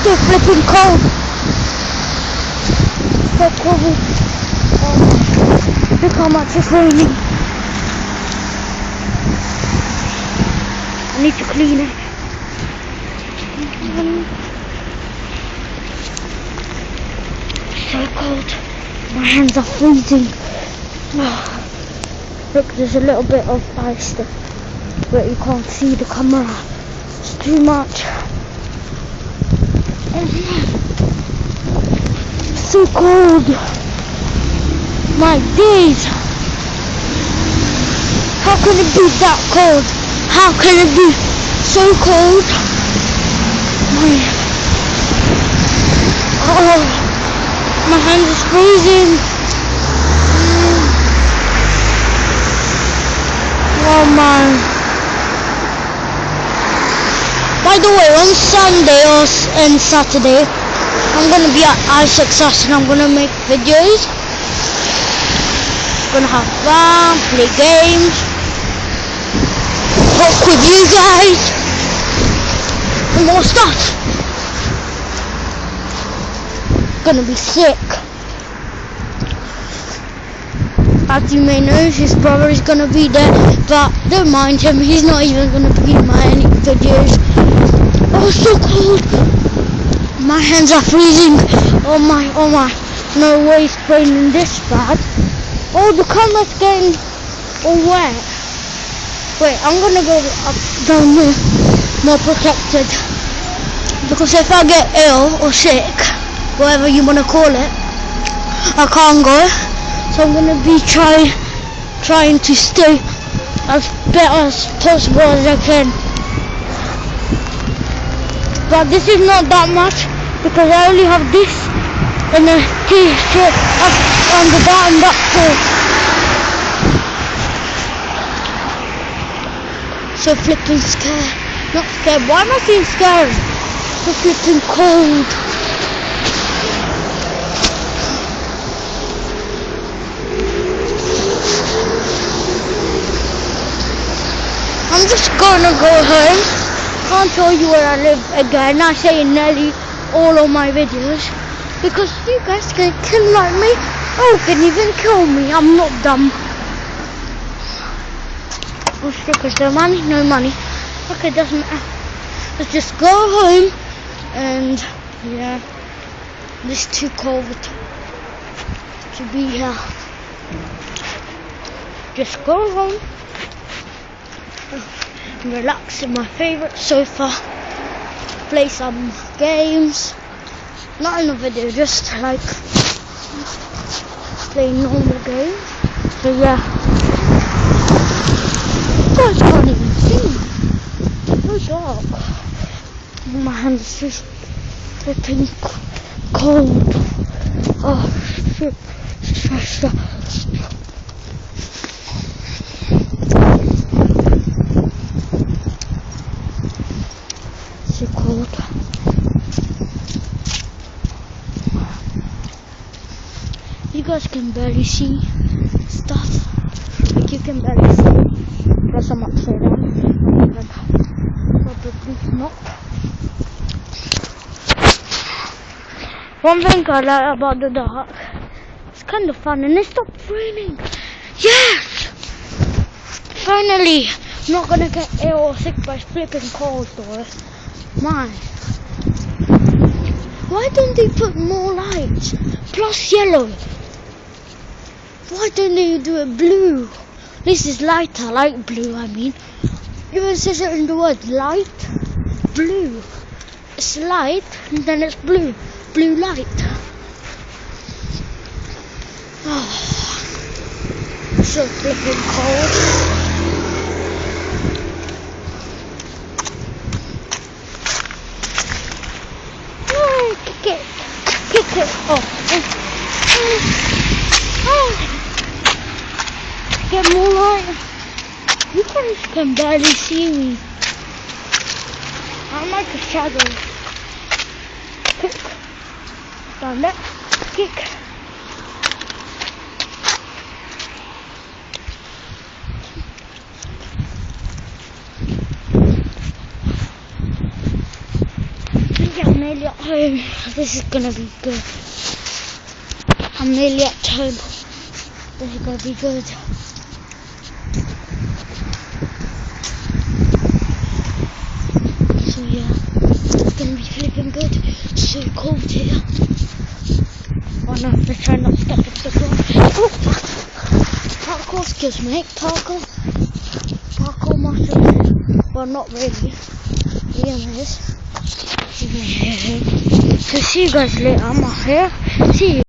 so flipping cold. So cold. Look how much it's raining. I need to clean it. So cold. My hands are freezing. Look, there's a little bit of ice there, but you can't see the camera. It's too much. So cold. My days. How can it be that cold? How can it be so cold? My hands is freezing. Oh my. By the way, on Sunday and Saturday, I'm gonna be at iSuccess and I'm gonna make videos. Gonna have fun, play games, talk with you guys, and more stuff. Gonna be sick. As you may know, his brother is gonna be there, but don't mind him, he's not even gonna be in my any videos. Oh, so cold. My hands are freezing. Oh my. No way it's raining this bad. Oh, the camera's getting all wet. Wait, I'm gonna go up down there, more protected. Because if I get ill or sick, whatever you wanna call it, I can't go. So I'm gonna be trying to stay as better as possible as I can. But this is not that much because I only have this and a t-shirt up under that and that's all. So flipping scared. Not scared. Why am I feeling scared? So flipping cold. I'm just gonna go home. Can't show you where I live again. I say nearly all of my videos because you guys can kill like me. Oh, can even kill me. I'm not dumb. Oh shit, is there money? No money. Okay, doesn't matter. Let's just go home and yeah, it's too cold to be here. Just go home. Relax in my favourite sofa, play some games, not in a video, just like play normal games. So yeah, you guys can't even see me, so dark. My hands are just flipping cold. Oh shit, stressed out. Cold. You guys can barely see stuff. Like you can barely see. Plus I'm upside down. Probably not. One thing I like about the dark, it's kind of fun and it stopped raining. Yes! Finally! I'm not gonna get ill or sick by flipping cold though. My, why don't they put more lights plus yellow? Why don't they do it blue? This is lighter, light blue. I mean, even says it in the word light blue. It's light and then it's blue, blue light. Oh, so flipping cold. Kick it off. Get more light. You guys can barely see me. I'm like a shadow. Kick. Down there. Kick. I'm nearly at home. This is gonna be good. I'm nearly at home. This is gonna be good. So yeah, it's gonna be flipping good. It's so cold here. Oh no, I'm try not to step into the ground. Oh fuck! Parkour skills, mate. Parkour muscles. Well, not really. Liam is. So see you guys later. I'm out here. See you.